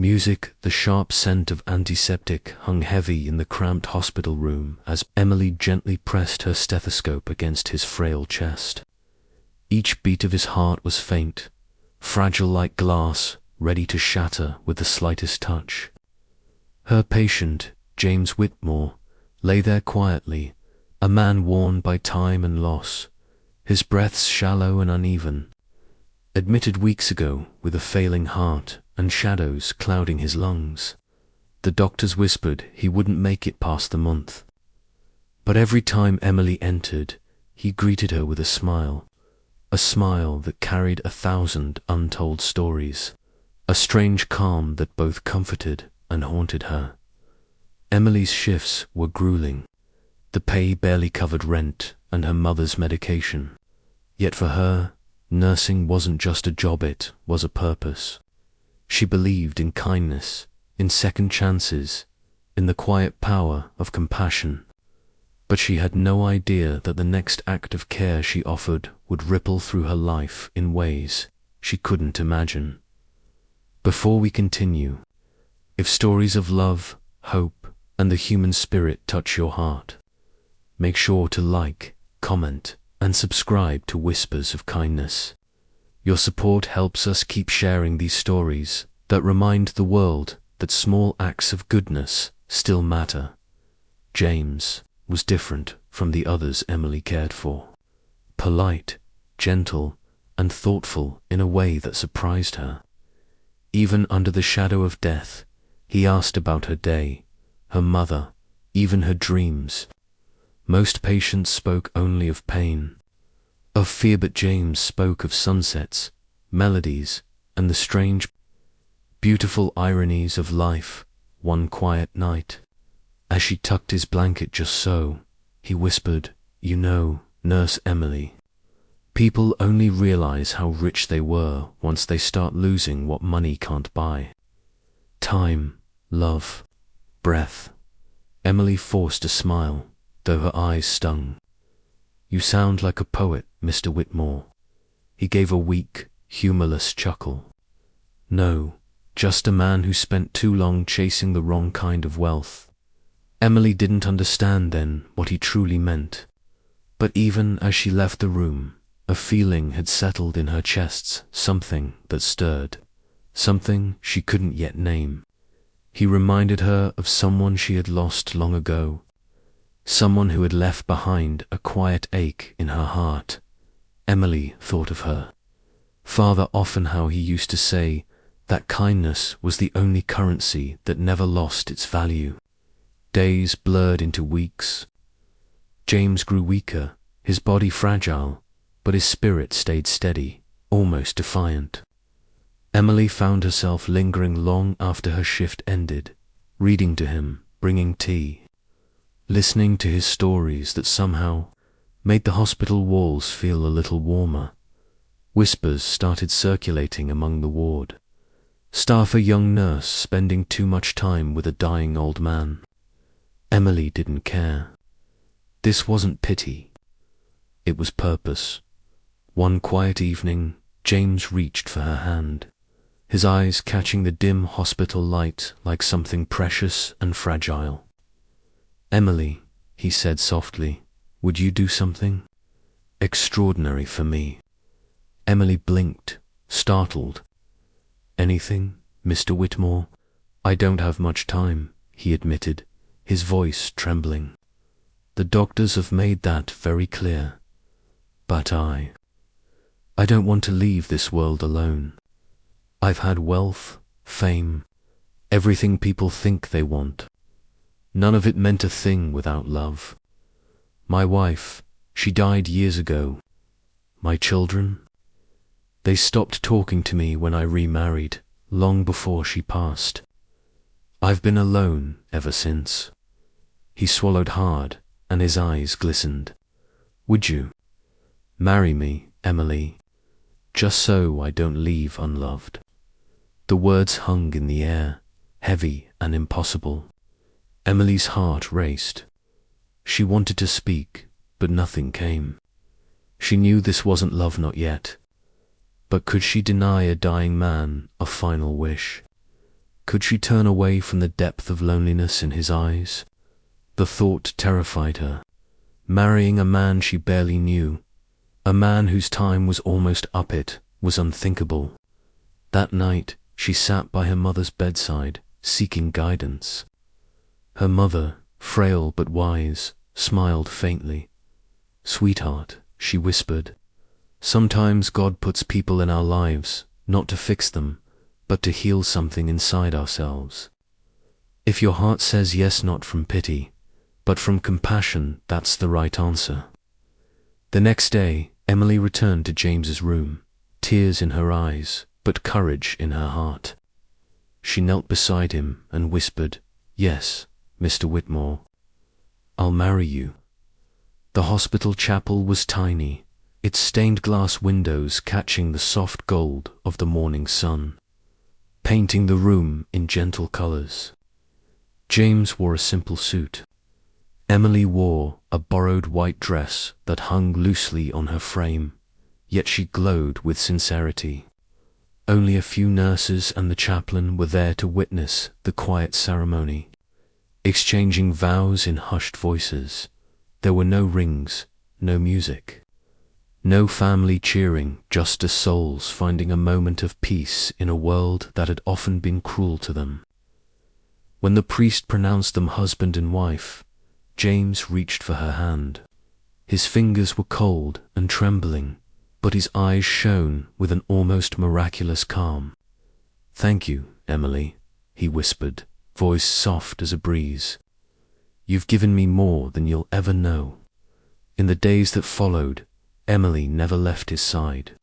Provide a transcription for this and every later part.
Music, the sharp scent of antiseptic, hung heavy in the cramped hospital room as Emily gently pressed her stethoscope against his frail chest. Each beat of his heart was faint, fragile like glass, ready to shatter with the slightest touch. Her patient, James Whitmore, lay there quietly, a man worn by time and loss, his breaths shallow and uneven. Admitted weeks ago with a failing heart and shadows clouding his lungs. The doctors whispered he wouldn't make it past the month. But every time Emily entered, he greeted her with a smile that carried 1,000 untold stories, a strange calm that both comforted and haunted her. Emily's shifts were grueling. The pay barely covered rent and her mother's medication. Yet for her, nursing wasn't just a job, it was a purpose. She believed in kindness, in second chances, in the quiet power of compassion. But she had no idea that the next act of care she offered would ripple through her life in ways she couldn't imagine. Before we continue, if stories of love, hope, and the human spirit touch your heart, make sure to like, comment, and subscribe to Whispers of Kindness. Your support helps us keep sharing these stories that remind the world that small acts of goodness still matter. James was different from the others Emily cared for. Polite, gentle, and thoughtful in a way that surprised her. Even under the shadow of death, he asked about her day, her mother, even her dreams. Most patients spoke only of pain, of fear, but James spoke of sunsets, melodies, and the strange, beautiful ironies of life. One quiet night, as she tucked his blanket just so, he whispered, "You know, Nurse Emily, people only realize how rich they were once they start losing what money can't buy. Time, love, breath." Emily forced a smile, though her eyes stung. "You sound like a poet, Mr. Whitmore." He gave a weak, humorless chuckle. "No, just a man who spent too long chasing the wrong kind of wealth." Emily didn't understand then what he truly meant. But even as she left the room, a feeling had settled in her chest, something that stirred, something she couldn't yet name. He reminded her of someone she had lost long ago, someone who had left behind a quiet ache in her heart. Emily thought of her father often, how he used to say that kindness was the only currency that never lost its value. Days blurred into weeks. James grew weaker, his body fragile, but his spirit stayed steady, almost defiant. Emily found herself lingering long after her shift ended, reading to him, bringing tea, listening to his stories that somehow made the hospital walls feel a little warmer. Whispers started circulating among the ward. Staff, a young nurse spending too much time with a dying old man. Emily didn't care. This wasn't pity. It was purpose. One quiet evening, James reached for her hand, his eyes catching the dim hospital light like something precious and fragile. "Emily," he said softly, "would you do something extraordinary for me?" Emily blinked, startled. "Anything, Mr. Whitmore? I don't have much time," he admitted, his voice trembling. "The doctors have made that very clear. But I don't want to leave this world alone. I've had wealth, fame, everything people think they want. None of it meant a thing without love. My wife, she died years ago. My children, they stopped talking to me when I remarried, long before she passed. I've been alone ever since." He swallowed hard, and his eyes glistened. "Would you marry me, Emily, just so I don't leave unloved?" The words hung in the air, heavy and impossible. Emily's heart raced. She wanted to speak, but nothing came. She knew this wasn't love, not yet. But could she deny a dying man a final wish? Could she turn away from the depth of loneliness in his eyes? The thought terrified her. Marrying a man she barely knew, a man whose time was almost up, it was unthinkable. That night, she sat by her mother's bedside, seeking guidance. Her mother, frail but wise, smiled faintly. "Sweetheart," she whispered, "sometimes God puts people in our lives, not to fix them, but to heal something inside ourselves. If your heart says yes, not from pity, but from compassion, that's the right answer." The next day, Emily returned to James's room, tears in her eyes, but courage in her heart. She knelt beside him and whispered, "Yes, Mr. Whitmore, I'll marry you." The hospital chapel was tiny, its stained glass windows catching the soft gold of the morning sun, painting the room in gentle colors. James wore a simple suit. Emily wore a borrowed white dress that hung loosely on her frame, yet she glowed with sincerity. Only a few nurses and the chaplain were there to witness the quiet ceremony, exchanging vows in hushed voices. There were no rings, no music, no family cheering, just as souls finding a moment of peace in a world that had often been cruel to them. When the priest pronounced them husband and wife, James reached for her hand. His fingers were cold and trembling, but his eyes shone with an almost miraculous calm. "Thank you, Emily," he whispered, voice soft as a breeze. "You've given me more than you'll ever know." In the days that followed, Emily never left his side.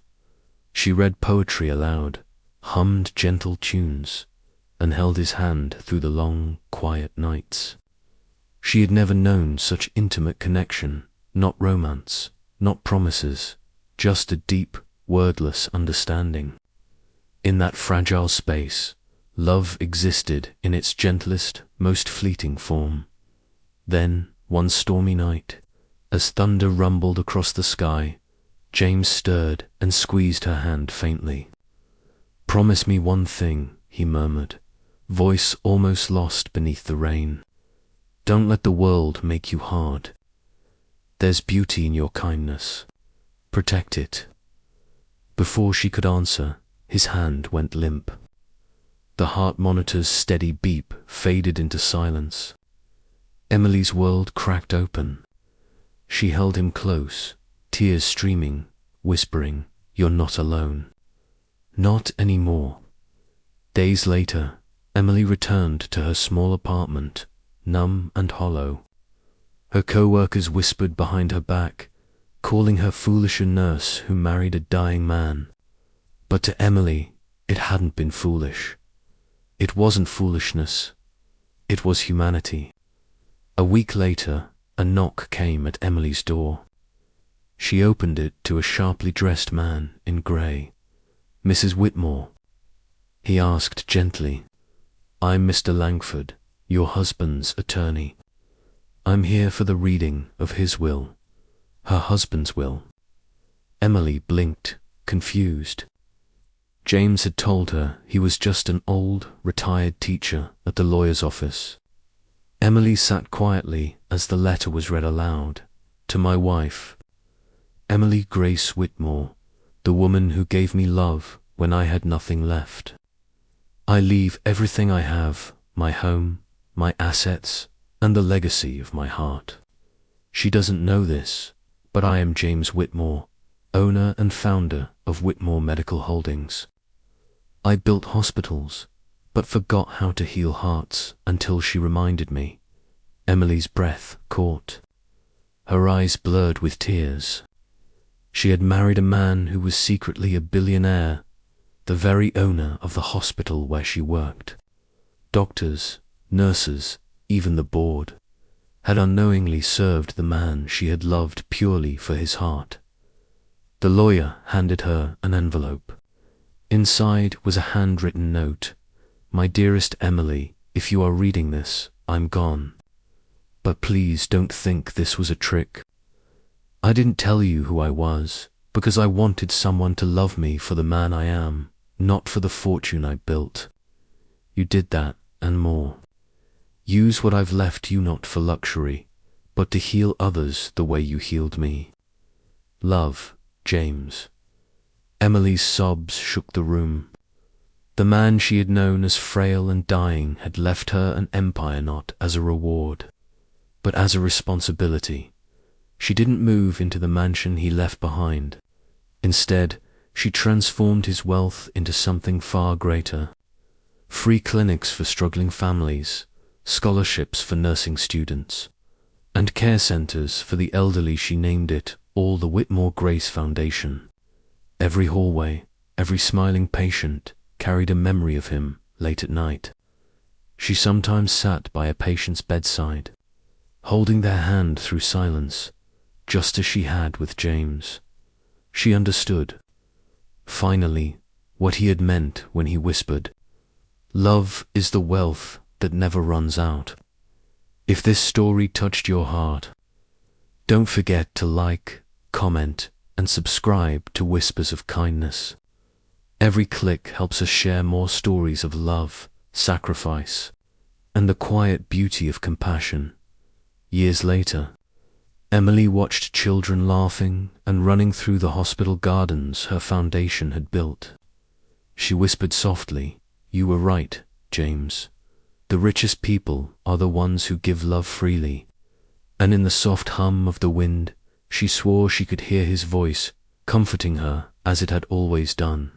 She read poetry aloud, hummed gentle tunes, and held his hand through the long, quiet nights. She had never known such intimate connection, not romance, not promises, just a deep, wordless understanding. In that fragile space, love existed in its gentlest, most fleeting form. Then, one stormy night, as thunder rumbled across the sky, James stirred and squeezed her hand faintly. "Promise me one thing," he murmured, voice almost lost beneath the rain. "Don't let the world make you hard. There's beauty in your kindness. Protect it." Before she could answer, his hand went limp. The heart monitor's steady beep faded into silence. Emily's world cracked open. She held him close, tears streaming, whispering, "You're not alone." Not anymore. Days later, Emily returned to her small apartment, numb and hollow. Her co-workers whispered behind her back, calling her foolish a nurse who married a dying man. But to Emily, it hadn't been foolish. It wasn't foolishness. It was humanity. A week later, a knock came at Emily's door. She opened it to a sharply dressed man in grey. "Mrs. Whitmore?" He asked gently. "I'm Mr. Langford, your husband's attorney. I'm here for the reading of his will." Her husband's will. Emily blinked, confused. James had told her he was just an old, retired teacher at the lawyer's office. Emily sat quietly as the letter was read aloud. "To my wife, Emily Grace Whitmore, the woman who gave me love when I had nothing left. I leave everything I have, my home, my assets, and the legacy of my heart. She doesn't know this, but I am James Whitmore, owner and founder of Whitmore Medical Holdings. I built hospitals, but forgot how to heal hearts until she reminded me." Emily's breath caught. Her eyes blurred with tears. She had married a man who was secretly a billionaire, the very owner of the hospital where she worked. Doctors, nurses, even the board, had unknowingly served the man she had loved purely for his heart. The lawyer handed her an envelope. Inside was a handwritten note. "My dearest Emily, if you are reading this, I'm gone. But please don't think this was a trick. I didn't tell you who I was, because I wanted someone to love me for the man I am, not for the fortune I built. You did that, and more. Use what I've left you not for luxury, but to heal others the way you healed me. Love, James. Emily's sobs shook the room. The man she had known as frail and dying had left her an empire not as a reward, but as a responsibility. She didn't move into the mansion he left behind. Instead, she transformed his wealth into something far greater. Free clinics for struggling families, scholarships for nursing students, and care centers for the elderly. She named it all the Whitmore Grace Foundation. Every hallway, every smiling patient carried a memory of him late at night. She sometimes sat by a patient's bedside, holding their hand through silence, just as she had with James. She understood, finally, what he had meant when he whispered, "Love is the wealth that never runs out." If this story touched your heart, don't forget to like, comment, and subscribe to Whispers of Kindness. Every click helps us share more stories of love, sacrifice, and the quiet beauty of compassion. Years later, Emily watched children laughing and running through the hospital gardens her foundation had built. She whispered softly, "You were right, James. The richest people are the ones who give love freely." And in the soft hum of the wind, she swore she could hear his voice, comforting her as it had always done.